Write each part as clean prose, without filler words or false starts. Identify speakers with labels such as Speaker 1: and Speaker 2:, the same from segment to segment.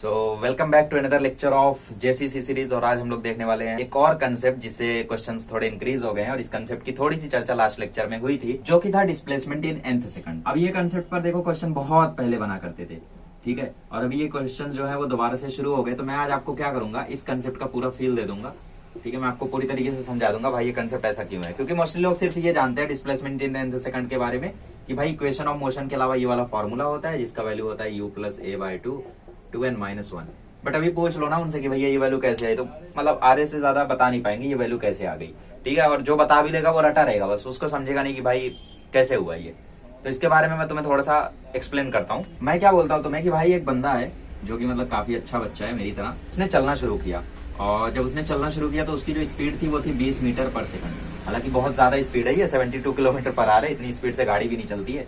Speaker 1: So welcome back to another lecture of JCC series. और आज हम लोग देखने वाले हैं एक और कंसेप्ट जिससे क्वेश्चंस थोड़े इंक्रीज हो गए हैं। और इस कंसेप्ट की थोड़ी सी चर्चा लास्ट लेक्चर में हुई थी, जो कि था डिस्प्लेसमेंट इन nth सेकंड। अब ये कंसेप्ट पर देखो क्वेश्चन बहुत पहले बना करते थे, ठीक है। और अभी ये क्वेश्चन जो है वो दोबारा से शुरू हो गए। तो मैं आज आपको क्या करूंगा, इस कंसेप्ट का पूरा फील दे दूंगा, ठीक है। मैं आपको पूरी तरीके से समझा दूंगा भाई ये कंसेप्ट ऐसा क्यों है, क्योंकि मोस्टली लोग सिर्फ ये जानते हैं डिस्प्लेसमेंट इन nth सेकंड के बारे में कि भाई इक्वेशन ऑफ मोशन के अलावा ये वाला फॉर्मूला होता है जिसका वैल्यू होता है u plus a by 2n-1। But अभी पूछ लो ना उनसे कि भैया ये वैल्यू कैसे आई, तो मतलब आधे से ज्यादा बता नहीं पाएंगे ये वैल्यू कैसे आ गई, ठीक है। और जो बता भी लेगा वो रटा रहेगा, बस उसको समझेगा नहीं कि भाई कैसे हुआ ये। तो इसके बारे में मैं तुम्हें थोड़ा सा एक्सप्लेन करता हूँ। मैं क्या बोलता हूँ तुम्हें कि भाई एक बंदा है जो कि मतलब काफी अच्छा बच्चा है मेरी तरह, उसने चलना शुरू किया। और जब उसने चलना शुरू किया तो उसकी जो स्पीड थी वो थी 20 मीटर पर सेकंड। हालांकि बहुत ज्यादा स्पीड है, ये 72 किलोमीटर पर आवर है। इतनी स्पीड से गाड़ी भी नहीं चलती है,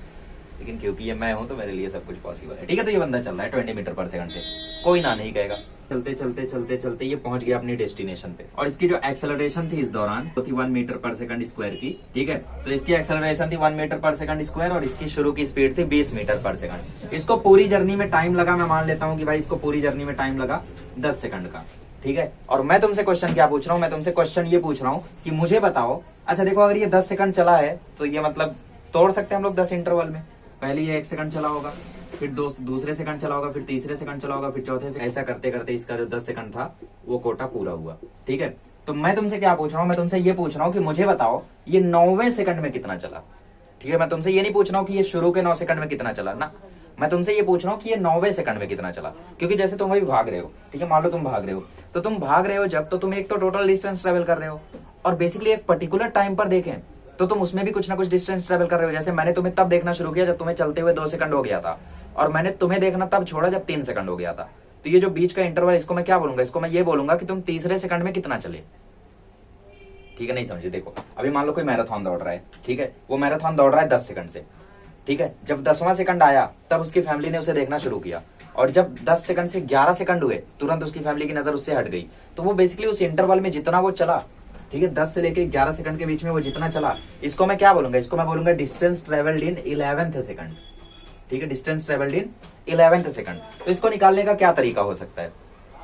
Speaker 1: लेकिन क्योंकि ये मैं हूं तो मेरे लिए सब कुछ पॉसिबल है, ठीक है। तो ये बंदा चल रहा है 20 मीटर पर सेकंड से, कोई ना नहीं कहेगा। चलते चलते चलते चलते ये पहुंच गया अपनी डेस्टिनेशन पे। और इसकी जो एक्सेलरेशन थी इस दौरान वो थी 1 मीटर पर सेकंड स्क्वायर की, ठीक है। तो इसकी एक्सेलरेशन थी 1 मीटर पर सेकंड स्क्वायर और इसकी शुरू की स्पीड थी 20 मीटर पर सेकंड। इसको पूरी जर्नी में टाइम लगा, मैं मान लेता हूँ कि भाई इसको पूरी जर्नी में टाइम लगा 10 सेकंड का, ठीक है। और मैं तुमसे क्वेश्चन क्या पूछ रहा हूँ, मैं तुमसे क्वेश्चन ये पूछ रहा हूँ कि मुझे बताओ, अच्छा देखो अगर ये 10 सेकंड चला है तो ये मतलब तोड़ सकते हैं हम लोग 10 इंटरवल में। पहले ये 1 सेकंड चला होगा, फिर दूसरे सेकंड चला होगा, फिर तीसरे सेकंड चला होगा, फिर चौथे से, ऐसा करते करते इसका जो 10 सेकंड था वो कोटा पूरा हुआ, ठीक है। तो मैं तुमसे क्या पूछ रहा हूँ, मैं तुमसे ये पूछ रहा हूँ कि मुझे बताओ ये 9वें सेकंड में कितना चला, ठीक है। मैं तुमसे ये नहीं पूछ रहा हूँ कि ये शुरू के 9 सेकंड में कितना चला ना, मैं तुमसे ये पूछ रहा हूँ कि ये 9वें सेकंड में कितना चला। क्योंकि जैसे तुम अभी भाग रहे हो, ठीक है, मान लो तुम भाग रहे हो, तो तुम भाग रहे हो जब, तो तुम एक तो टोटल डिस्टेंस ट्रेवल कर रहे हो और बेसिकली एक पर्टिकुलर टाइम पर देखें तो तुम उसमें भी कुछ ना कुछ डिस्टेंस ट्रेवल कर रहे हो। जैसे मैंने तुम्हें तब देखना शुरू किया जब तुम्हें चलते हुए 2 सेकंड हो गया था, और मैंने तुम्हें देखना तब छोड़ा जब 3 सेकंड हो गया था। तो ये जो बीच का इंटरवल, इसको मैं क्या बोलूंगा, इसको मैं ये बोलूंगा कि तुम तीसरे सेकंड में कितना चले, ठीक है। नहीं समझे, देखो अभी मान लो कोई मैराथन दौड़ रहा है, ठीक है, वो मैराथन दौड़ रहा है 10 सेकंड से, ठीक है। जब 10वां सेकंड आया तब उसकी फैमिली ने उसे देखना शुरू किया, और जब 10 सेकंड से 11 सेकंड हुए तुरंत उसकी फैमिली की नजर उससे हट गई। तो वो बेसिकली उस इंटरवल में जितना वो चला, ठीक है, 10 से लेके 11 सेकंड के बीच में वो जितना चला, इसको मैं क्या बोलूंगा, इसको मैं बोलूंगा distance travelled in 11th second, ठीक है, distance travelled in 11th second. तो इसको निकालने का क्या तरीका हो सकता है,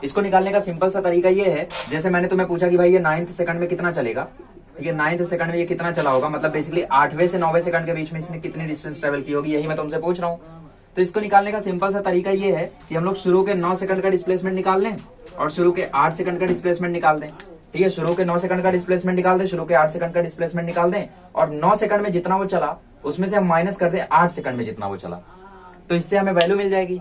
Speaker 1: इसको निकालने का सिंपल सा तरीका ये है, जैसे मैंने तुम्हें पूछा कि भाई ये 9th सेकंड में कितना चलेगा, ठीक है, 9th सेकंड में ये कितना चला होगा, मतलब बेसिकली 8वें से 9वें सेकंड के बीच में इसने कितनी डिस्टेंस ट्रेवल की होगी, यही मैं तुमसे पूछ रहा हूँ। तो इसको निकालने का सिंपल सा तरीका ये है कि हम लोग शुरू के 9 सेकंड का डिस्प्लेसमेंट निकाल लें और शुरू के 8 सेकंड का डिस्प्लेसमेंट निकाल दें, ठीक है। शुरू के 9 सेकंड का डिस्प्लेसमेंट निकाल दें, शुरू के 8 सेकंड का डिस्प्लेसमेंट निकाल दें, और 9 सेकंड में जितना वो चला उसमें से हम माइनस कर दें 8 सेकंड में जितना वो चला, तो इससे हमें वैल्यू मिल जाएगी,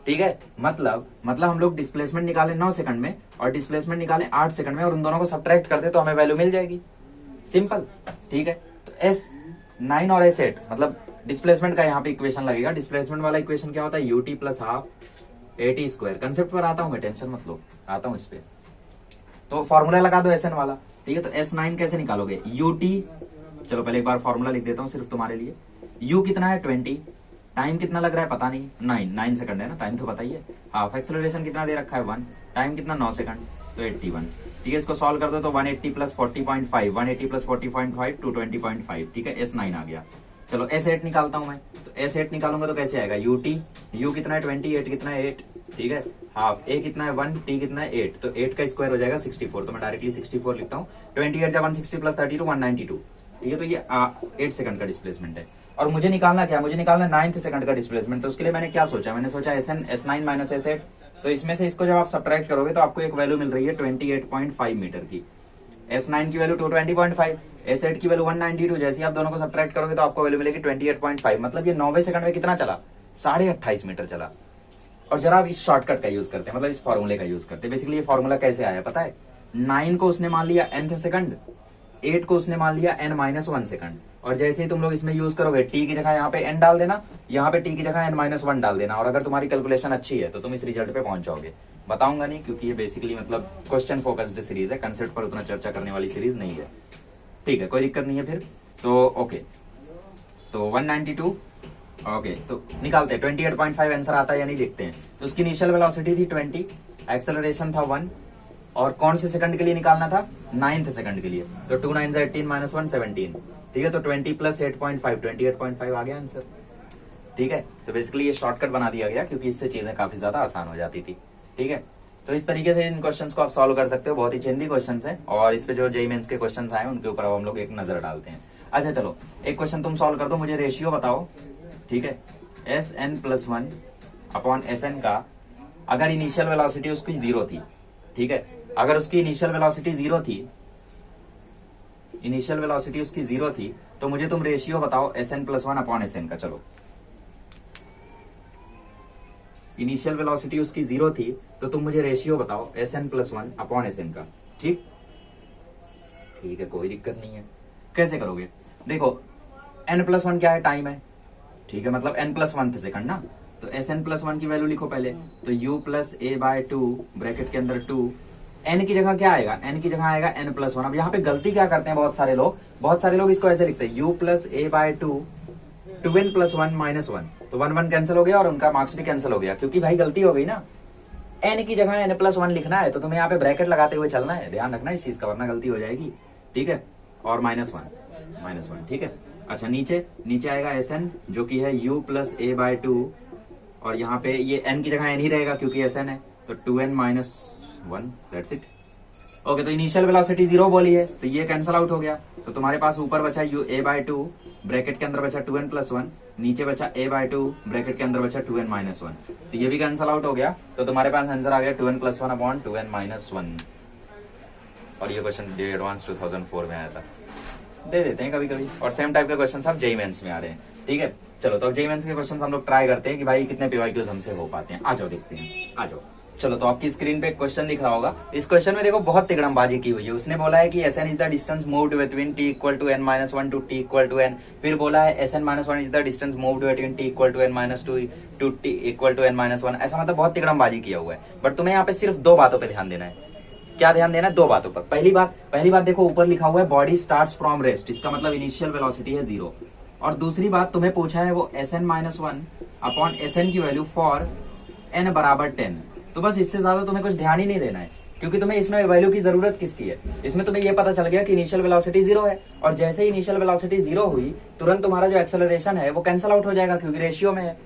Speaker 1: ठीक है। मतलब हम लोग डिस्प्लेसमेंट निकाले 9 सेकंड में और डिस्प्लेसमेंट निकाले 8 सेकंड में और उन दोनों को सब्ट्रैक्ट कर दे तो हमें वैल्यू मिल जाएगी, सिंपल, ठीक है। तो S9 और S8 मतलब डिस्प्लेसमेंट का यहाँ पे इक्वेशन लगेगा। डिस्प्लेसमेंट वाला इक्वेशन क्या होता है, ut plus half AT square. Concept पर आता हूं मैं, टेंशन मत लो, आता हूं इस पे। तो फॉर्मूला लगा दो Sn वाला, ठीक है। तो S9 कैसे निकालोगे, ut, चलो पहले एक बार फॉर्मूला लिख देता हूं सिर्फ तुम्हारे लिए। u कितना है 20, टाइम कितना लग रहा है पता नहीं, 9 सेकंड है ना, टाइम तो पता ही है। हाफ एक्सेलरेशन कितना दे रखा है 1, टाइम कितना 9 सेकंड, तो 81, ठीक है। इसको सॉल्व कर दो तो 180 प्लस 40.5, 180 प्लस 40.5 220.5, ठीक है। S9 आ गया। चलो S8 निकालता हूं मैं, तो S8 निकालूंगा तो कैसे आएगा, ut, u कितना है 20, 8 कितना है 8, ठीक है, हाफ, a कितना है 1, t कितना है 8, तो 8 का स्क्वायर हो जाएगा 64, तो मैं डायरेक्टली 64 लिखता हूँ। 28 जा 160 प्लस 32 192, ठीक है। तो ये 8 सेकंड का डिस्प्लेसमेंट है। और मुझे निकालना क्या, मुझे निकालना 9th सेकंड का डिस्प्लेसमेंट। तो उसके लिए मैंने क्या सोचा, मैंने सोचा S9 माइनस S8, तो इसमें से इसको जब आप सब्ट्रैक्ट करोगे तो आपको एक वैल्यू मिल रही है 28.5 मीटर की। S9 की वैल्यू 220.5, S8 की वैल्यू 192, जैसे आप दोनों को सब्ट्रैक्ट करोगे तो आपको वैल्यू मिलेगी 28.5, मतलब ये 9वें सेकंड में कितना चला, 28.5 मीटर चला। और जरा आप इस शॉर्टकट का यूज करते हैं, मतलब इस फॉर्मूले का यूज करते हैं। बेसिकली ये फॉर्मूला कैसे आया पता है, 9 को उसने मान लिया nth सेकंड, 8 को उसने मान लिया n-1 सेकंड, और जैसे ही तुम लोग इसमें यूज करोगे t की जगह यहाँ पे n डाल देना, यहाँ पे t की जगह n-1 डाल देना, और अगर तुम्हारी कैलकुलेशन अच्छी है तो तुम इस रिजल्ट पे पहुंच जाओगे। बताऊंगा नहीं क्योंकि ये बेसिकली मतलब क्वेश्चन फोकस्ड सीरीज है, कंसेप्ट पर उतना चर्चा करने वाली सीरीज नहीं है, ठीक है, कोई दिक्कत नहीं है फिर। तो ओके, तो 192, ओके, तो निकालते हैं 28.5 आंसर आता है या नहीं देखते हैं। तो उसकी इनिशियल वेलोसिटी थी 20, एक्सेलरेशन था 1, और कौन से सेकंड के लिए निकालना था, 9th सेकंड के लिए। तो 2 9 18 माइनस 1 17, ठीक है। तो 20 प्लस 8.5 28.5 आ गया आंसर, ठीक है। तो बेसिकली ये शॉर्टकट बना दिया गया क्योंकि इससे चीजें काफी ज्यादा आसान हो जाती थी। ठीक है, तो इस तरीके से इन क्वेश्चंस को आप सॉल्व कर सकते हो, बहुत ही चेंदी क्वेश्चंस हैं। और इस पे जो जेईई मेंस के क्वेश्चंस आए उनके ऊपर अब हम लोग एक नजर डालते हैं। अच्छा चलो, एक क्वेश्चन तुम सॉल्व कर दो, मुझे रेशियो बताओ, ठीक है, Sn+1 अपॉन Sn का अगर इनिशियल वेलोसिटी उसकी 0 थी, ठीक है, अगर उसकी इनिशियल वेलोसिटी 0 थी, इनिशियल वेलोसिटी उसकी 0 थी, तो मुझे तुम रेशियो बताओ Sn+1 अपॉन Sn का। चलो, इनिशियल वेलोसिटी उसकी 0 थी, तो तुम मुझे रेशियो बताओ Sn+1 अपॉन Sn का। ठीक ठीक है, कोई दिक्कत नहीं है। कैसे करोगे, देखो n+1 क्या है, टाइम है, ठीक है, मतलब n+1 सेकंड ना, तो Sn+1 की वैल्यू लिखो पहले, तो u+a/2 ब्रैकेट के अंदर 2, n की जगह क्या आएगा, n की जगह आएगा n+1। अब यहाँ पे गलती क्या करते हैं बहुत सारे लोग इसको ऐसे लिखते हैं u+a/2 2n+1 -1, तो 1 कैंसिल हो गया और उनका मार्क्स भी कैंसिल हो गया, क्योंकि भाई गलती हो गई ना, n की जगह n+1 लिखना है, तो तुम्हें यहाँ पे ब्रैकेट लगाते हुए चलना है, ध्यान रखना इस चीज का, वरना गलती हो जाएगी, ठीक है, और -1, ठीक है। अच्छा, नीचे आएगा Sn जो कि है u+a/2, और यहाँ पे ये n की जगह n ही रहेगा क्योंकि Sn है, तो 2n-1, दैट्स इट। ओके, तो इनिशियल वेलोसिटी 0 बोली है, तो ये कैंसिल आउट हो गया, तो तुम्हारे पास ऊपर बचा a/2 ब्रैकेट के अंदर बचा 2n+1, नीचे बचा a/2 ब्रैकेट के अंदर बचा 2n-1, तो ये भी कैंसिल आउट हो गया, तो तुम्हारे पास आंसर आ गया 2n+1 अपॉन 2n-1। और ये क्वेश्चन एडवांस 2004 में आया था, दे देते हैं कभी कभी, और सेम टाइप के क्वेश्चन अब जेईई मेंस में आ रहे हैं, ठीक है। चलो, तो अब जेईई मेंस के क्वेश्चन हम लोग ट्राई करते हैं कि भाई कितने पीवाईक्यूज हमसे हो पाते हैं। आ जाओ देखते हैं, आ जाओ। चलो, तो आपकी स्क्रीन पे एक क्वेश्चन दिख रहा होगा, इस क्वेश्चन में देखो बहुत तिकड़मबाजी की हुई है। उसने बोला है कि Sn is the distance moved between t = n-1 to t = n, फिर बोला है Sn-1 is the distance moved between t = n-2 to t = n-1, ऐसा मतलब बहुत तिकड़मबाजी किया हुआ है। बट तुम्हें यहाँ पे सिर्फ दो बातों पे ध्यान देना है। क्या ध्यान देना है? दो बातों पर। पहली बात देखो, ऊपर लिखा हुआ है बॉडी स्टार्ट्स फ्रॉम रेस्ट, इसका मतलब इनिशियल वेलोसिटी है 0। और दूसरी बात तुम्हें पूछा है वो Sn-1 अपॉन Sn की वैल्यू फॉर n बराबर 10। तो बस इससे ज्यादा तुम्हें कुछ ध्यान ही नहीं देना है, क्योंकि तुम्हें इसमें वैल्यू की जरूरत किसकी है। इसमें तुम्हें यह पता चल गया कि इनिशियल वेलोसिटी 0 है, और जैसे ही इनिशियल वेलोसिटी 0 हुई, तुरंत तुम्हारा जो एक्सेलरेशन है वो कैंसिल आउट हो जाएगा, क्योंकि रेशियो में है,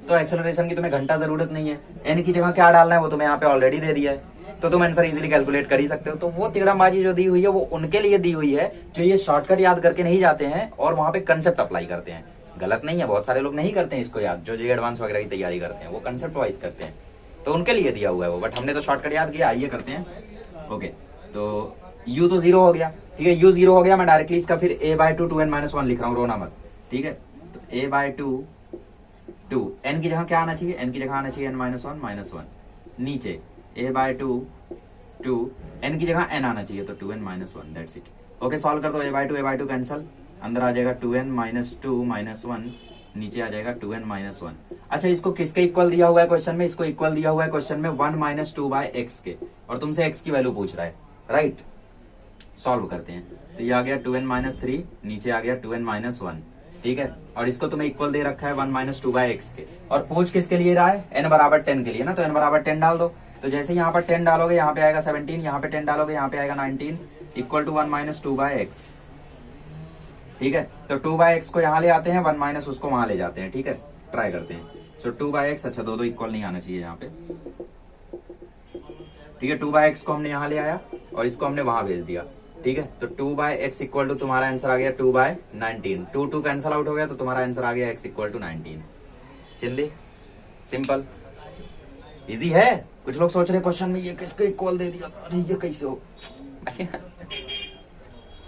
Speaker 1: तो एक्सेलरेशन की तुम्हें घंटा जरूरत नहीं है। n की जगह क्या डालना है वो तुम्हें यहाँ पे ऑलरेडी दे दिया है, तो तुम आंसर इजीली कैलकुलेट कर ही सकते हो। तो वो तिकड़मबाजी जो दी हुई है वो उनके लिए दी हुई है जो ये शॉर्टकट याद करके नहीं जाते हैं और वहां पे कंसेप्ट अप्लाई करते हैं। गलत नहीं है, बहुत सारे लोग नहीं करते हैं इसको याद, जो एडवांस वगैरह की तैयारी करते हैं वो कंसेप्ट वाइज करते हैं, तो उनके लिए दिया हुआ है वो। बट हमने तो शॉर्टकट याद किया, आइए करते हैं। ओके, तो u तो 0 हो गया, ठीक है, u 0 हो गया, मैं डायरेक्टली इसका फिर a/2 2n-1 लिख रहा हूँ, रोना मत, ठीक है। तो a/2 2, n की जगह क्या आना चाहिए, n की जगह आना चाहिए n-1 -1, नीचे a/2 2, n की जगह n आना चाहिए, तो 2n-1, that's it. Okay, solve कर दो, a/2 कैंसल, अंदर आ जाएगा 2n-2 -1, नीचे आ जाएगा 2n-1। अच्छा, इसको किसके इक्वल दिया हुआ है क्वेश्चन में? इसको इक्वल दिया हुआ है क्वेश्चन में 1 - 2/x के, और तुमसे x की वैल्यू पूछ रहा है, राइट। सॉल्व करते हैं, तो ये आ गया 2n-3, नीचे आ गया 2n-1, ठीक है, और इसको तुम्हें इक्वल दे रखा है 1 - 2/x के, और पूछ किसके लिए रहा है? n बराबर 10 के लिए ना, तो n बराबर 10 डाल दो। तो जैसे यहाँ पर 10 डालोगे, यहाँ पे आएगा 17, यहाँ पे 10 डालोगे, यहाँ पे आएगा 19, इक्वल टू 1 - 2/x, ठीक है। तो 2/x को यहाँ ले आते हैं, 1 - उसको वहां ले जाते हैं, ठीक है, ट्राई करते हैं। सो 2/x, अच्छा दो इक्वल नहीं आना चाहिए यहाँ पे, ठीक है। 2/x को हमने यहाँ ले आया और इसको हमने वहां भेज दिया, ठीक है। तो 2/x इक्वल टू तुम्हारा आंसर आ गया 2/19, 2 कैंसिल आउट हो गया, तो तुम्हारा आंसर आ गया x इक्वल टू 19। चिंदी, सिंपल, इजी है। कुछ लोग सोच रहे क्वेश्चन में ये किसको इक्वल दे दिया, अरे ये कैसे हो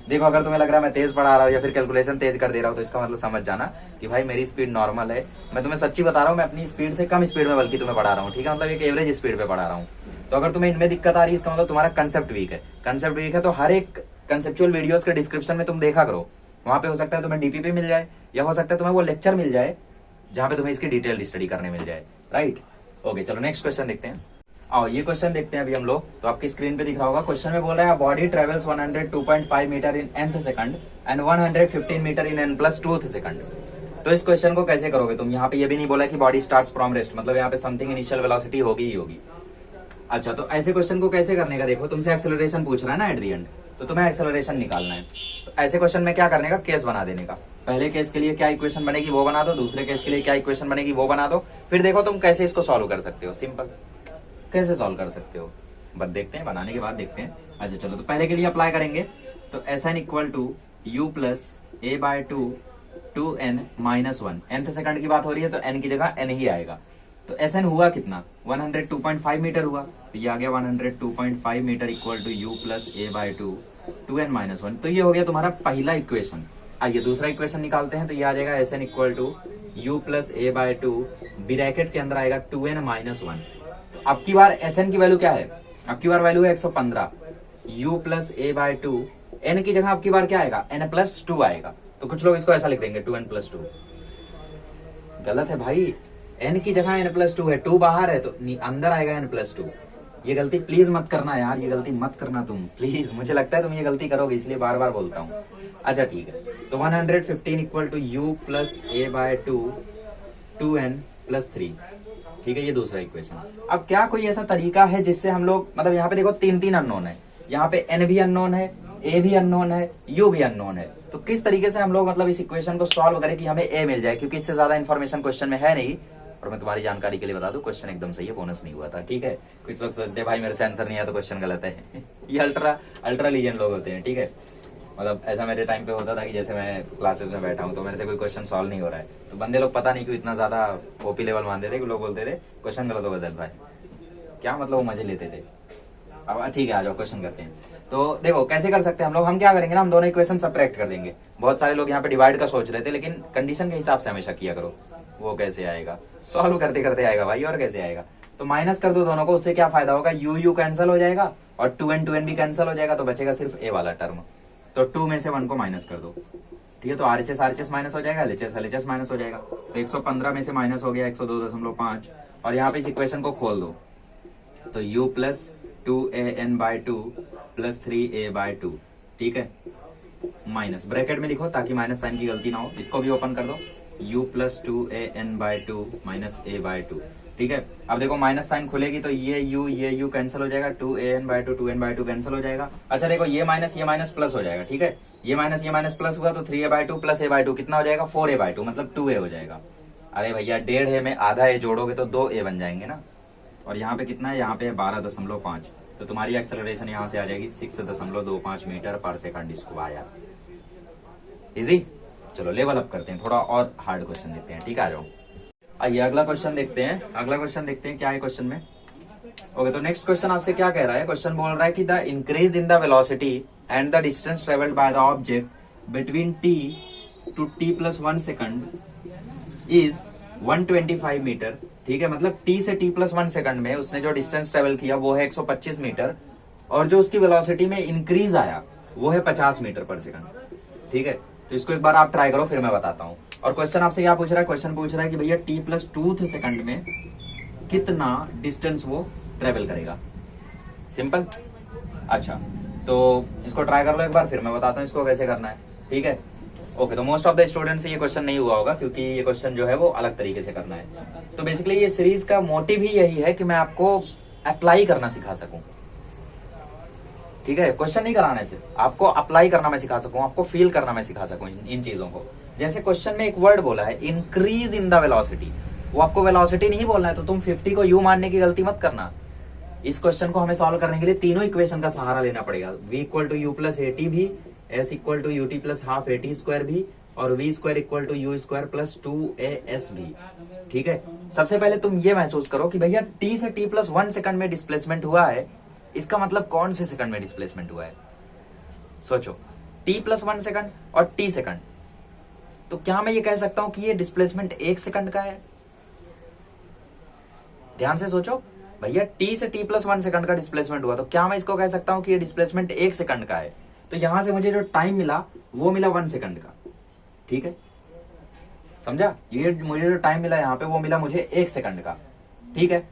Speaker 1: देखो, अगर तुम्हें लग रहा है मैं तेज पढ़ा रहा हूँ या फिर कैलकुलेशन तेज कर दे रहा हूँ, तो इसका मतलब समझ जाना कि भाई मेरी स्पीड नॉर्मल है। मैं तुम्हें सच्ची बता रहा हूँ, मैं अपनी स्पीड से कम स्पीड में बल्कि तुम्हें पढ़ा रहा हूँ, ठीक है, मतलब एक एवरेज स्पीड पे पढ़ा रहा हूँ। तो अगर तुम्हें इनमें दिक्कत आ रही है, इसका मतलब तुम्हारा कंसेप्ट वीक है। कंसेप्ट वीक है तो हर एक कंसेप्चुअल वीडियोस के डिस्क्रिप्शन में तुम देखा करो, वहां पे हो सकता है तुम्हें डीपीपी मिल जाए, या हो सकता है तुम्हें वो लेक्चर मिल जाए जहां पे तुम्हें इसकी डिटेल्ड स्टडी करने मिल जाए, राइट। ओके, चलो नेक्स्ट क्वेश्चन देखते हैं। आओ, ये क्वेश्चन देखते हैं अभी हम लोग। तो आपकी स्क्रीन पे दिख रहा होगा, क्वेश्चन में बोल रहा है body travels 102.5 meter in nth second and 115 meter in n+2th second. तो इस क्वेश्चन को कैसे करोगे तुम? यहाँ पे ये भी नहीं बोला कि बॉडी स्टार्ट्स फ्रॉम रेस्ट, मतलब यहाँ पे समथिंग इनिशियल वेलोसिटी होगी ही होगी। अच्छा, तो ऐसे क्वेश्चन को कैसे करने का? देखो, तुमसे एक्सेलरेशन पूछ रहा है ना एट द एंड, तो तुम्हें एक्सेलरेशन निकालना है। तो ऐसे क्वेश्चन में क्या करने का? केस बना देने का। पहले केस के लिए क्या इक्वेशन बनेगी वो बना दो, दूसरे केस के लिए क्या इक्वेशन बनेगी वो बना दो, फिर देखो तुम कैसे इसको सॉल्व कर सकते हो। सिंपल, कैसे सॉल्व कर सकते हो, बस देखते हैं, बनाने के बाद देखते हैं। अच्छा चलो, तो पहले के लिए अप्लाई करेंगे। तो S N equal to U plus A by two two N minus one, nth second की बात हो रही है तो n की जगह n ही आएगा। तो एस एन हुआ कितना, 102.5 मीटर हुआ, तो ये आ गया 102.5 meter equal to U plus A by two two N minus one. तो ये हो गया तुम्हारा पहला इक्वेशन। आइए दूसरा इक्वेशन निकालते हैं। तो ये आ जाएगा S N equal to U plus A by two, bracket के अंदर आएगा टू एन माइनस वन। तो अब की बार एस एन की वैल्यू क्या है, अब की बार वैल्यू है 115, u plus A by two, N की जगह अब की बार क्या आएगा, n प्लस टू आएगा। तो कुछ लोग इसको ऐसा लिख देंगे 2n प्लस टू, गलत है भाई, n की जगह n प्लस टू है, 2 बाहर है तो अंदर आएगा n प्लस टू। ये गलती प्लीज मत करना यार, ये गलती मत करना तुम प्लीज, मुझे लगता है तुम ये गलती करोगे इसलिए बार बार बोलता हूँ। अच्छा ठीक है, तो 115 equal to U plus A by two two N plus three, ठीक है, ये दूसरा इक्वेशन। अब क्या कोई ऐसा तरीका है जिससे हम लोग, मतलब यहाँ पे देखो तीन तीन अननोन है, यहाँ पे n भी अननोन है, a भी अननोन है, u भी अननोन है, तो किस तरीके से हम लोग मतलब इस इक्वेशन को सॉल्व करें कि हमें a मिल जाए, क्योंकि इससे ज्यादा इन्फॉर्मेशन क्वेश्चन में है नहीं। और मैं तुम्हारी जानकारी के लिए बता दूं, क्वेश्चन एकदम सही है, बोनस नहीं हुआ था, ठीक है। कुछ लोग सोचते हैं भाई मेरे से आंसर नहीं आया तो क्वेश्चन गलत है ये अल्ट्रा लीजेंड लोग होते हैं, ठीक है। मतलब ऐसा मेरे टाइम पे होता था कि जैसे मैं क्लासेस में बैठा हूँ तो मेरे से कोई क्वेश्चन सॉल्व नहीं हो रहा है, तो बंदे लोग पता नहीं क्यों इतना ज्यादा ओपी लेवल मानते थे कि लोग बोलते थे क्वेश्चन गलत होगा जैद भाई, क्या मतलब वो मजे लेते थे। अब ठीक है, आ जाओ क्वेश्चन करते हैं। तो देखो कैसे कर सकते हैं हम लोग, हम क्या करेंगे ना, हम दोनों इक्वेशन सब्ट्रैक्ट कर देंगे। बहुत सारे लोग यहाँ पे डिवाइड का सोच रहे थे, लेकिन कंडीशन के हिसाब से हमेशा किया करो, वो कैसे आएगा, सॉल्व करते करते आएगा भाई, और कैसे आएगा। तो माइनस कर दो दोनों को, उससे क्या फायदा होगा, यू यू कैंसिल हो जाएगा और टू एन भी कैंसिल हो जाएगा, तो बचेगा सिर्फ ए वाला टर्म। तो 2 में से 1 को माइनस कर दो, ठीक है। तो RHS माइनस हो जाएगा, LHS माइनस हो जाएगा, तो 115 में से माइनस हो गया 102.5, और यहाँ पे इस इक्वेशन को खोल दो, तो u plus 2an by two plus 3a by two, ठीक है, माइनस ब्रैकेट में लिखो ताकि माइनस साइन की गलती ना हो। इसको भी ओपन कर दो, u plus 2an by two minus a by two, ठीक है। अब देखो माइनस साइन खुलेगी तो ये u कैंसिल हो जाएगा, 2an by two 2n by two cancel हो जाएगा। अच्छा देखो ये माइनस प्लस हो जाएगा, ठीक है, ये माइनस प्लस हुआ तो 3a by two plus a by two कितना हो जाएगा, 4a बाय टू, मतलब 2a हो जाएगा। अरे भैया 1.5 a में आधा a जोड़ोगे तो 2a बन जाएंगे ना, और यहाँ पे कितना है, यहाँ पे 12.5, तो तुम्हारी एक्सेलरेशन यहाँ से आ जाएगी 6.25 metre per second square. Easy, चलो लेवल अप करते हैं, थोड़ा और हार्ड क्वेश्चन देखते हैं, ठीक है, आ जाओ। आइए अगला क्वेश्चन देखते हैं, क्या है क्वेश्चन में। ओके, तो नेक्स्ट क्वेश्चन आपसे क्या कह रहा है, क्वेश्चन बोल रहा है कि the increase in the velocity and the distance travelled by the object between t to t plus 1 second is 125 metre, ठीक है। मतलब t से t प्लस 1 सेकंड में उसने जो डिस्टेंस ट्रेवल किया वो है 125 मीटर, और जो उसकी वेलोसिटी में इंक्रीज आया वो है 50 मीटर पर सेकंड, ठीक है। तो इसको एक बार आप ट्राई करो, फिर मैं बताता हूँ। और क्वेश्चन आपसे क्या पूछ रहा है, क्वेश्चन पूछ रहा है कि भैया t प्लस 2 सेकंड में कितना डिस्टेंस वो ट्रेवल करेगा, सिंपल। अच्छा तो इसको ट्राई कर लो एक बार, फिर मैं बताता हूँ इसको कैसे करना है, ठीक है। ओके, तो मोस्ट ऑफ द स्टूडेंट से ये क्वेश्चन नहीं हुआ होगा, क्योंकि ये क्वेश्चन जो है वो अलग तरीके से करना है। तो बेसिकली ये सीरीज का मोटिव ही यही है कि मैं आपको अप्लाई करना सिखा सकूं, ठीक है। क्वेश्चन नहीं कराना है, सिर्फ आपको अप्लाई करना मैं सिखा सकूं, आपको फील करना मैं सिखा सकूं इन चीजों को। जैसे क्वेश्चन में एक वर्ड बोला है इंक्रीज इन द वेलोसिटी, वो आपको वेलोसिटी नहीं बोलना है, तो तुम 50 को यू मानने की गलती मत करना। इस क्वेश्चन को हमें सॉल्व करने के लिए तीनों इक्वेशन का सहारा लेना पड़ेगा, v equal to U plus A T भी, s equal to U T plus half A T square भी, और v square equal to U square plus 2as भी, ठीक है। सबसे पहले तुम ये महसूस करो कि भैया t से t प्लस 1 सेकंड में डिस्प्लेसमेंट हुआ है, इसका मतलब कौन से सेकंड में डिस्प्लेसमेंट हुआ है, सोचो, t प्लस 1 सेकंड और t सेकंड। तो क्या मैं ये कह सकता हूं कि ये डिस्प्लेसमेंट 1 सेकंड का है, ध्यान से सोचो, भैया t से t प्लस 1 सेकंड का डिस्प्लेसमेंट हुआ, तो क्या मैं इसको कह सकता हूं कि ये डिस्प्लेसमेंट 1 सेकंड का है। तो यहां से मुझे जो टाइम मिला वो मिला 1 सेकंड का, ठीक है, समझा। ये मुझे जो टाइम मिला यहाँ पे वो मिला मुझे 1 सेकंड का, ठीक है।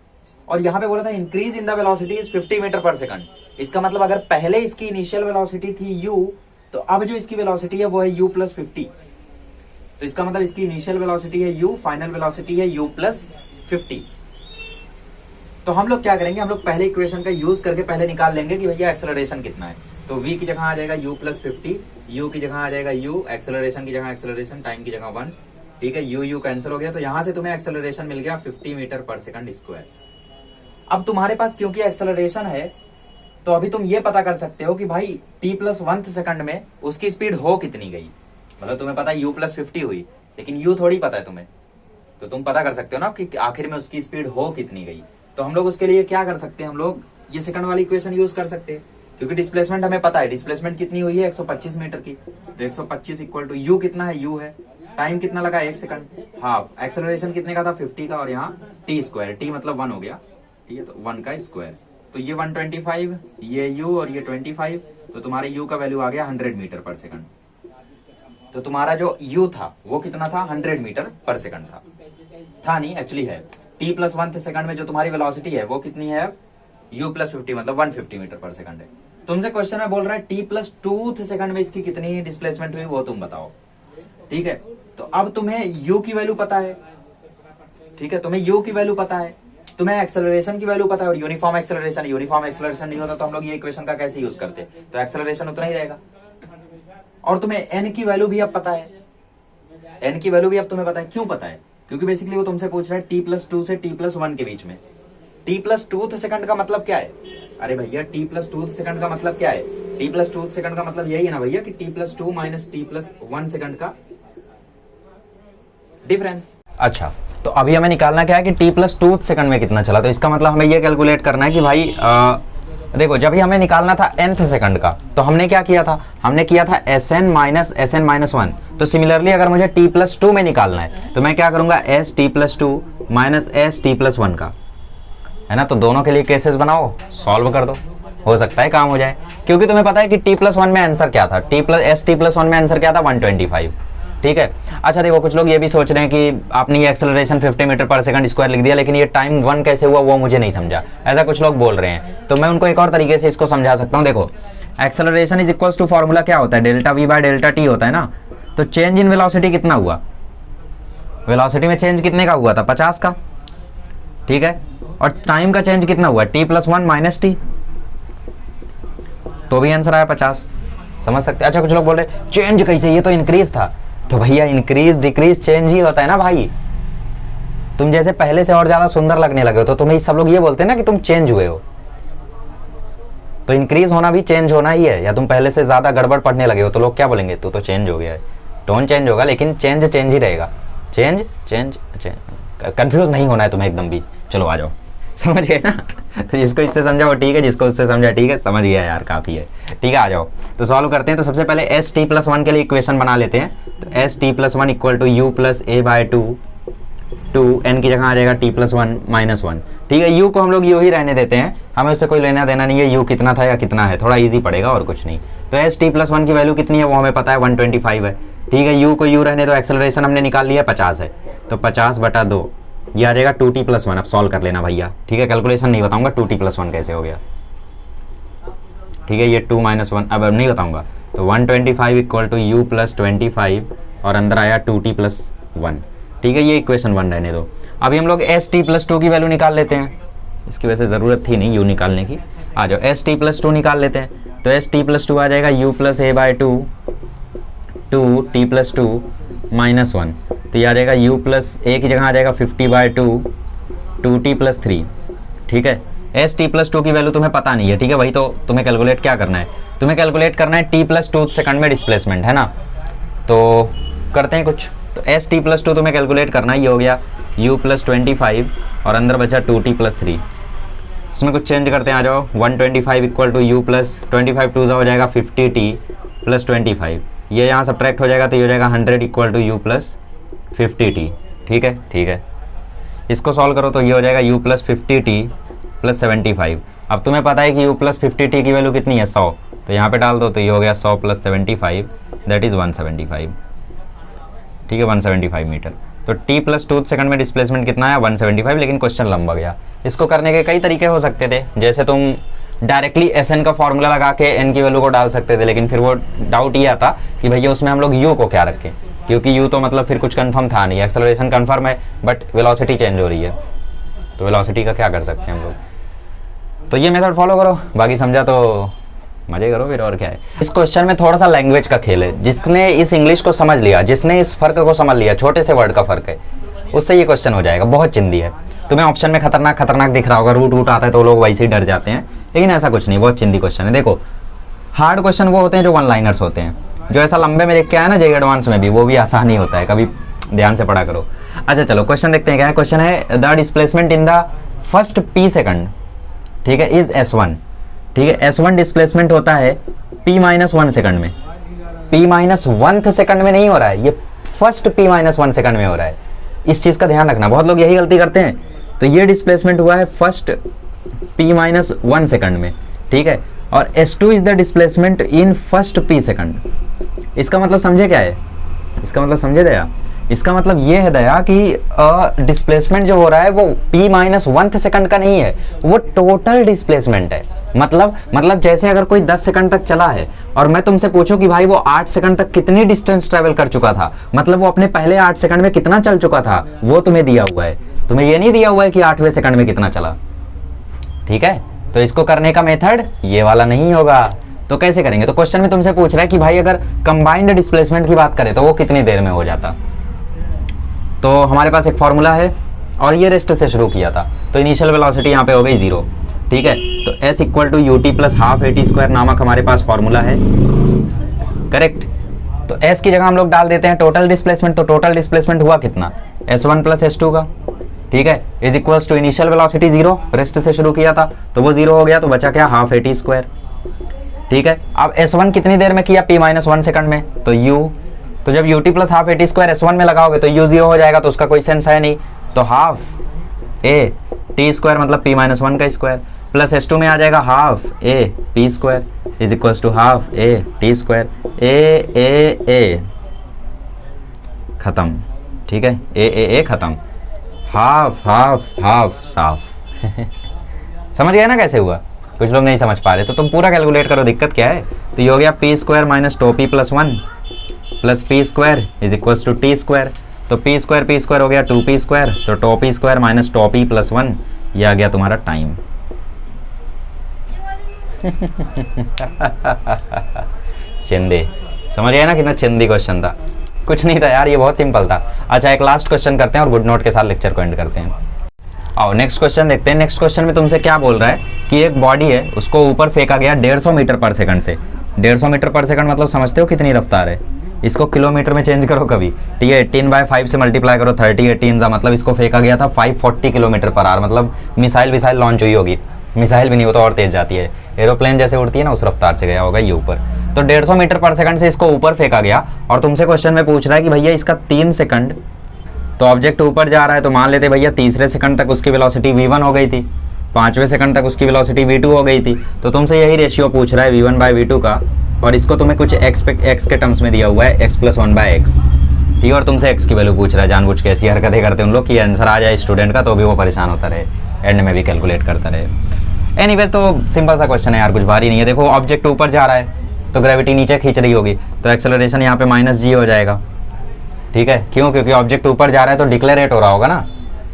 Speaker 1: और यहाँ पे बोला था increase in the velocity is 50 metre per second, इसका मतलब अगर पहले इसकी इनिशियल वेलोसिटी थी u, तो अब जो इसकी वेलोसिटी है वो है u प्लस 50, तो इसका मतलब इसकी इनिशियल वेलोसिटी है u, फाइनल वेलोसिटी है u प्लस 50। तो हम लोग क्या करेंगे, हम लोग पहले इक्वेशन का यूज करके पहले निकाल लेंगे कि भैया एक्सेलरेशन कितना है। तो v की जगह आ जाएगा u प्लस 50, u की जगह आ जाएगा u, एक्सेलरेशन की जगह एक्सेलरेशन, टाइम की जगह 1, ठीक है। u कैंसिल हो गया, तो यहां से तुम्हें एक्सेलरेशन मिल गया 50 मीटर पर सेकंड स्क्वायर। अब तुम्हारे पास क्योंकि एक्सेलरेशन है तो अभी तुम ये पता कर सकते हो कि भाई t+1 सेकंड में उसकी स्पीड हो कितनी गई। मतलब तुम्हें पता है u+50 हुई, लेकिन u थोड़ी पता है तुम्हें, तो तुम पता कर सकते हो ना कि आखिर में उसकी स्पीड हो कितनी गई। तो हम लोग उसके लिए क्या कर सकते हैं, हम लोग ये सेकंड वाली इक्वेशन यूज कर सकते हैं, क्योंकि डिस्प्लेसमेंट हमें पता है, डिस्प्लेसमेंट कितनी हुई है 125 मीटर की। तो 125 इक्वल टू यू कितना है, यू है, टाइम कितना लगा 1 सेकंड, हाफ, एक्सेलरेशन कितने का था 50 का, और यहाँ टी स्क्वायर, टी मतलब 1 हो गया, ठीक है, तो 1 का स्क्वायर, तो ये 125, ये u और ये 25, तो तुम्हारे u का वैल्यू आ गया 100 मीटर पर सेकंड। तो तुम्हारा जो u था वो कितना था, 100 मीटर पर सेकंड था नहीं, एक्चुअली है। t+1 सेकंड में जो तुम्हारी वेलोसिटी है वो कितनी है, u+50 मतलब 150 मीटर पर सेकंड है। तुमसे क्वेश्चन में बोल रहा है t+2 सेकंड में इसकी कितनी डिस्प्लेसमेंट हुई वो तुम बताओ, ठीक है। तो अब तुम्हें u की वैल्यू पता है, ठीक है, तुम्हें u की वैल्यू पता है, तुम्हें एक्सेलरेशन की वैल्यू पता है, और यूनिफॉर्म एक्सेलरेशन नहीं होता तो हम लोग ये इक्वेशन का कैसे यूज करते, तो एक्सेलरेशन उतना ही रहेगा। और तुम्हें n की वैल्यू भी अब पता है, n की वैल्यू भी अब तुम्हें पता है, क्यों पता है, क्योंकि बेसिकली वो तुमसे पूछ रहा है t+2 से t+1 के बीच में। t+2 सेकंड का मतलब क्या है, अरे भैया t+2 सेकंड का मतलब क्या है, t+2 सेकंड का मतलब यही है ना भैया कि t+2 माइनस t+1 सेकंड का डिफरेंस। अच्छा, तो अभी हमें निकालना क्या है कि t+2 सेकंड में कितना चला, तो इसका मतलब हमें ये कैलकुलेट करना है कि भाई देखो, जब भी हमें निकालना था nth सेकंड का तो हमने क्या किया था, हमने किया था Sn माइनस 1। तो सिमिलरली अगर मुझे t+2 में निकालना है तो मैं क्या करूंगा, st+2 माइनस st+1 का, है ना। तो दोनों के लिए केसेस बनाओ, सॉल्व कर दो, हो सकता है काम हो जाए, क्योंकि तुम्हें पता है कि t+1 में आंसर क्या था, st+1 में आंसर क्या था 125, ठीक है। अच्छा देखो, कुछ लोग ये भी सोच रहे हैं कि आपने ये acceleration 50 metre per second square लिख दिया, लेकिन ये टाइम 1 कैसे हुआ वो मुझे नहीं समझा, ऐसा कुछ लोग बोल रहे हैं। तो मैं उनको एक और तरीके से इसको समझा सकता हूँ। देखो, acceleration is equals to formula क्या होता है, delta V by delta T होता है ना। तो चेंज इन वेलोसिटी कितना हुआ, वेलोसिटी में चेंज कितने का हुआ था, 50 का, ठीक है। और टाइम का चेंज कितना हुआ, t+1 माइनस टी, तो भी आंसर आया 50, समझ सकते। अच्छा, कुछ लोग बोल रहे चेंज कैसे, ये तो इंक्रीज था। तो भैया इंक्रीज डिक्रीज चेंज ही होता है ना भाई। तुम जैसे पहले से और ज्यादा सुंदर लगने लगे हो तो तुम्हें सब लोग ये बोलते हैं ना कि तुम चेंज हुए हो, तो इंक्रीज होना भी चेंज होना ही है। या तुम पहले से ज्यादा गड़बड़ पढ़ने लगे हो तो लोग क्या बोलेंगे, तू तो चेंज हो गया है। टोन चेंज होगा लेकिन चेंज चेंज ही रहेगा, चेंज चेंज चेंज। कंफ्यूज नहीं होना है तुम्हें एकदम भी। चलो आ जाओ, समझ गए ना। तो जिसको इससे समझा वो ठीक है, जिसको उससे समझा ठीक है, समझ गया यार काफी है, ठीक है। आ जाओ तो सॉल्व करते हैं। तो सबसे पहले st+1 के लिए इक्वेशन बना लेते हैं। तो st+1 equal to u plus a by 2, n की जगह आ जाएगा t+1 माइनस 1, ठीक है। u को हम लोग u ही रहने देते हैं, हमें उससे कोई लेना देना नहीं है, u कितना था या कितना है, थोड़ा ईजी पड़ेगा और कुछ नहीं। तो st+1 की वैल्यू कितनी है वो हमें पता है, 125 है, ठीक है। u को u रहने दो, एक्सेलरेशन हमने निकाल लिया 50 है, तो 50/2 ये आ जाएगा 2t+1। अब सॉल्व कर लेना भैया, ठीक है। कैलकुलेशन नहीं बताऊंगा 2t+1 कैसे हो गया, ठीक है। ये 2 - 1 अब नहीं बताऊंगा। तो 125 इक्वल टू u प्लस 25 और अंदर आया 2t+1, ठीक है। ये इक्वेशन 1 रहने दो। अभी हम लोग st+2 की वैल्यू निकाल लेते हैं, इसकी वैसे ज़रूरत थी नहीं u निकालने की। आ जाओ st+2 निकाल लेते हैं। तो st+2 आ जाएगा u plus a by 2, 2t+2 minus 1, तो ये आ जाएगा u प्लस a की जगह आ जाएगा 50/2, 2t+3, ठीक है। st+2 की वैल्यू तुम्हें पता नहीं है, ठीक है। वही तो तुम्हें कैलकुलेट क्या करना है, तुम्हें कैलकुलेट करना है t+2 सेकंड में डिस्प्लेसमेंट, है ना। तो करते हैं कुछ। तो st+2 तुम्हें कैलकुलेट करना, ये हो गया u प्लस 25 और अंदर बचा 2t+3। इसमें कुछ चेंज करते हैं, आ जाओ। 125 इक्वल टू u प्लस 25 2 हो जाएगा 50t प्लस 25, ये यहाँ सब्ट्रैक्ट हो जाएगा तो ये हो जाएगा 100 equal to u plus 50t, ठीक है, ठीक है। इसको सॉल्व करो तो ये हो जाएगा u प्लस 50t प्लस 75। अब तुम्हें पता है कि u प्लस 50t की वैल्यू कितनी है, 100, तो यहाँ पे डाल दो तो ये हो गया 100 प्लस 75, दैट इज़ 175, ठीक है, 175 मीटर। तो t+2 सेकंड में डिस्प्लेसमेंट कितना है, 175, लेकिन क्वेश्चन लंबा गया। इसको करने के कई तरीके हो सकते थे, जैसे तुम डायरेक्टली Sn का फॉर्मूला लगा के n की वैल्यू को डाल सकते थे, लेकिन फिर वो डाउट ये आता कि भैया उसमें हम लोग u को क्या रखें, क्योंकि u तो मतलब फिर कुछ कंफर्म था नहीं, एक्सेलरेशन कंफर्म है बट वेलोसिटी चेंज हो रही है, तो वेलोसिटी का क्या कर सकते हैं हम लोग। तो ये मेथड फॉलो करो, बाकी समझा तो मजे करो फिर, और क्या है। इस क्वेश्चन में थोड़ा सा लैंग्वेज का खेल है, जिसने इस इंग्लिश को समझ लिया, जिसने इस फर्क को समझ लिया, छोटे से वर्ड का फर्क है, उससे ये क्वेश्चन हो जाएगा, बहुत चिंदी है। तुम्हें ऑप्शन में खतरनाक खतरनाक दिख रहा होगा, रूट आता है तो लोग वैसे ही डर जाते हैं, लेकिन ऐसा कुछ नहीं, बहुत चिंदी क्वेश्चन है। देखो हार्ड क्वेश्चन वो होते हैं जो वन लाइनर्स होते हैं, जो ऐसा लंबे में लिख के आया ना जेईई एडवांस में भी, वो भी आसान ही होता है, कभी ध्यान से पढ़ा करो। अच्छा चलो क्वेश्चन देखते हैं क्या है। क्वेश्चन है the displacement in the first P second, ठीक है, इज S1, ठीक है, S1 डिस्प्लेसमेंट होता है P-1 सेकंड में, P-1 सेकंड में नहीं हो रहा है, ये फर्स्ट P-1 सेकंड में हो रहा है, इस चीज का ध्यान रखना, बहुत लोग यही गलती करते हैं। तो ये डिस्प्लेसमेंट हुआ है फर्स्ट P-1 सेकंड में, ठीक है, और S2 is the displacement in first P second. इसका मतलब समझे क्या है, इसका मतलब समझे दया, इसका मतलब ये है दया कि डिस्प्लेसमेंट जो हो रहा है वो P-1 सेकंड का नहीं है, वो टोटल डिस्प्लेसमेंट है। मतलब जैसे अगर कोई 10 सेकंड तक चला है और मैं तुमसे पूछूं कि भाई वो 8 सेकंड तक कितनी डिस्टेंस ट्रेवल कर चुका था, मतलब वो अपने पहले 8 सेकंड में कितना चल चुका था, वो तुम्हें दिया हुआ है, तुम्हें ये नहीं दिया हुआ है कि 8वें सेकंड में कितना चला, ठीक है। तो इसको करने का मेथड ये वाला नहीं होगा। तो कैसे करेंगे, तो क्वेश्चन में तुमसे पूछ रहा है कि भाई अगर कंबाइंड डिस्प्लेसमेंट की बात करें तो वो कितनी देर में हो जाता। तो हमारे पास एक फॉर्मूला है और ये रेस्ट से शुरू किया था, तो इनिशियल वेलोसिटी यहाँ पे हो गई 0, ठीक है। तो S equal to ut plus half AT² नामक हमारे पास फॉर्मूला है, करेक्ट। तो S की जगह हम लोग डाल देते हैं टोटल डिस्प्लेसमेंट, तो टोटल डिस्प्लेसमेंट हुआ कितना, S1 प्लस S2 का, ठीक है, is equals to initial velocity 0, rest से शुरू किया था तो वो 0 हो गया, तो बचा क्या हाफ AT², ठीक है। अब S1 कितनी देर में किया, P-1 सेकंड में, तो U, तो जब ut plus half AT² S1 में लगाओगे तो U 0 हो जाएगा, तो उसका कोई सेंस है नहीं, तो हाफ AT² मतलब P-1 का स्क्वायर, प्लस S2 में आ जाएगा half AP² is equals to half AT², A खत्म, ठीक है, A खत्म, हाफ हाफ हाफ साफ समझ गए ना कैसे हुआ, कुछ लोग नहीं समझ पा रहे, तो तुम पूरा कैलकुलेट करो, दिक्कत क्या है। तो ये हो गया P² minus two P plus 1 plus P² is equals to T², तो P² हो गया 2P², तो टोपी² माइनस टोपी प्लस 1, ये आ गया तुम्हारा टाइम चिंदी, समझ गए ना कितना चिंदी क्वेश्चन था, कुछ नहीं था यार, ये बहुत सिंपल था। अच्छा एक लास्ट क्वेश्चन करते हैं और गुड नोट के साथ लेक्चर को एंड करते हैं। आओ नेक्स्ट क्वेश्चन देखते हैं। नेक्स्ट क्वेश्चन में तुमसे क्या बोल रहा है कि एक बॉडी है, उसको ऊपर फेंका गया 150 मीटर पर सेकंड से। 150 मीटर पर सेकंड मतलब समझते हो कितनी रफ्तार है, इसको किलोमीटर में चेंज करो कभी, ठीक है, 18/5 से मल्टीप्लाई करो, 30 18 मतलब इसको फेंका गया था 540 किलोमीटर पर आवर, मतलब मिसाइल लॉन्च हुई होगी, मिसाइल भी नहीं होता और तेज जाती है, एरोप्लेन जैसे उड़ती है ना उस रफ्तार से गया होगा ये ऊपर। तो 150 मीटर पर सेकंड से इसको ऊपर फेंका गया और तुमसे क्वेश्चन में पूछ रहा है कि भैया इसका 3 सेकंड, तो ऑब्जेक्ट ऊपर जा रहा है तो मान लेते भैया तीसरे सेकंड तक उसकी वेलोसिटी v1 हो गई थी, 5वें सेकंड तक उसकी वेलोसिटी v2 हो गई थी। तो तुमसे यही रेशियो पूछ रहा है v1/v2 का, और इसको तुम्हें कुछ x के टर्म्स में दिया हुआ है x+1/x, ठीक है, और तुमसे x की वैल्यू पूछ रहा है, जानबूझ के ऐसी हरकतें करते उन लोग कि आंसर आ जाए स्टूडेंट का तो भी वो परेशान होता रहे, एंड में भी कैलकुलेट करता रहे। एनीवेज तो सिंपल सा क्वेश्चन है यार, कुछ भारी नहीं है। देखो ऑब्जेक्ट ऊपर जा रहा है तो ग्रेविटी नीचे खींच रही होगी, तो एक्सेलरेशन यहाँ पे -g हो जाएगा, ठीक है, क्यों, क्योंकि ऑब्जेक्ट ऊपर जा रहा है तो डिक्लेरेट हो रहा होगा ना।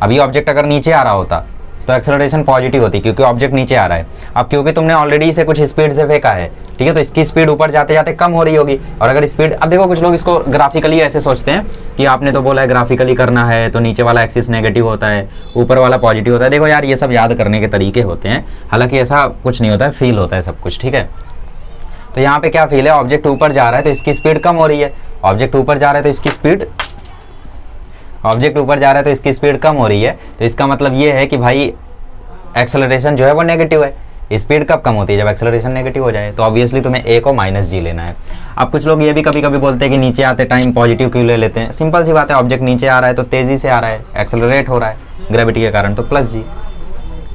Speaker 1: अभी ऑब्जेक्ट अगर नीचे आ रहा होता तो एक्सेलरेशन पॉजिटिव होती, क्योंकि ऑब्जेक्ट नीचे आ रहा है। अब क्योंकि तुमने ऑलरेडी इसे कुछ स्पीड से फेंका है, ठीक है, तो इसकी स्पीड ऊपर जाते जाते कम हो रही होगी। और अगर स्पीड, अब देखो कुछ लोग इसको ग्राफिकली ऐसे सोचते हैं कि आपने तो बोला है ग्राफिकली करना है तो नीचे वाला एक्सिस नेगेटिव होता है, ऊपर वाला पॉजिटिव होता है। देखो यार ये सब याद करने के तरीके होते हैं, हालांकि ऐसा कुछ नहीं होता है, फील होता है सब कुछ, ठीक है। तो यहाँ पे क्या फील है, ऑब्जेक्ट ऊपर जा रहा है तो इसकी स्पीड कम हो रही है, ऑब्जेक्ट ऊपर जा रहा है तो इसकी स्पीड कम हो रही है, तो इसका मतलब ये है कि भाई एक्सेलरेशन जो है वो नेगेटिव है। स्पीड कब कम होती है, जब एक्सेलरेशन नेगेटिव हो जाए। तो ऑब्वियसली तुम्हें a को -g लेना है। अब कुछ लोग ये भी कभी कभी बोलते हैं कि नीचे आते टाइम पॉजिटिव क्यों ले लेते हैं, सिंपल सी बात है, ऑब्जेक्ट नीचे आ रहा है तो तेजी से आ रहा है, एक्सेलरेट हो रहा है ग्रेविटी के कारण, तो +g।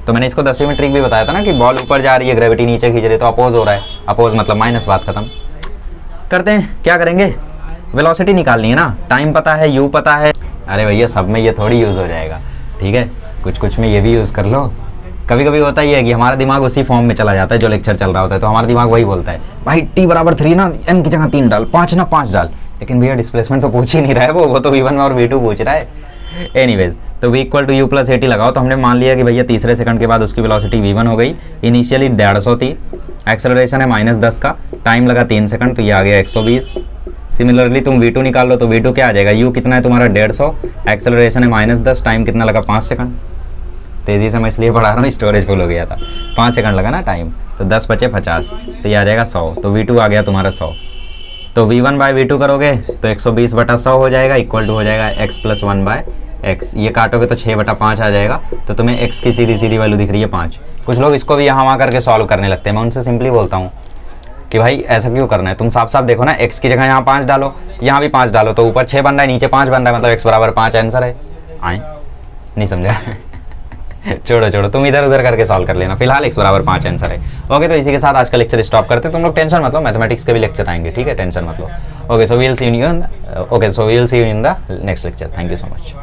Speaker 1: तो मैंने इसको 10वीं में ट्रिक भी बताया था ना कि बॉल ऊपर जा रही है, ग्रेविटी नीचे खींच रही है, तो अपोज हो रहा है, अपोज मतलब माइनस, बात खत्म। करते हैं, क्या करेंगे, वेलोसिटी निकालनी है ना, टाइम पता है, u पता है, अरे भैया सब में ये थोड़ी यूज़ हो जाएगा, ठीक है, कुछ कुछ में ये भी यूज़ कर लो। कभी कभी होता ही है कि हमारा दिमाग उसी फॉर्म में चला जाता है जो लेक्चर चल रहा होता है, तो हमारा दिमाग वही बोलता है भाई t = 3 ना, n की जगह 3 डाल, 5 ना 5 डाल, लेकिन भैया डिस्प्लेसमेंट तो पूछ ही नहीं रहा है वो तो v1 और v2 पूछ रहा है। एनीवेज तो v = u + at लगाओ, तो हमने मान लिया कि भैया तीसरे सेकंड के बाद उसकी वेलोसिटी v1 हो गई, इनिशियली 150 थी, एक्सेलरेशन है -10 का, टाइम लगा 3 सेकंड, तो ये आ गया 120। सिमिलरली तुम v2 निकाल लो, तो v2 क्या आ जाएगा, u कितना है तुम्हारा 150, एक्सेलरेशन है -10, टाइम कितना लगा 5 सेकंड, तेज़ी से मैं इसलिए पढ़ा रहा हूँ, स्टोरेज फुल हो गया था। 5 सेकंड लगा ना टाइम, तो 10 बचे 50, तो ये आ जाएगा 100। तो V2 आ गया तुम्हारा 100। तो V1 बाय V2 करोगे तो 120/100 हो जाएगा, इक्वल टू हो जाएगा x + 1/x। ये काटोगे तो 6/5 आ जाएगा। तो तुम्हें x की सीधी सीधी वैल्यू दिख रही है 5। कुछ लोग इसको भी यहाँ वहाँ करके सॉल्व करने लगते हैं। मैं उनसे सिंपली बोलता हूँ कि भाई ऐसा क्यों करना है, तुम साफ साफ देखो ना, x की जगह यहाँ 5 डालो, यहाँ भी 5 डालो, तो ऊपर 6 बन रहा है, नीचे 5 बन रहा है, मतलब x = 5 आंसर है। आए नहीं समझा? छोड़ो, तुम इधर उधर करके सॉल्व कर लेना, फिलहाल x = 5 आंसर है। ओके, तो इसी के साथ आज का लेक्चर स्टॉप करते, तुम लोग टेंशन मत लो, मैथमेटिक्स के भी लेक्चर आएंगे, ठीक है, टेंशन मत लो। Okay, so we will see you in the next lecture. Thank you so much.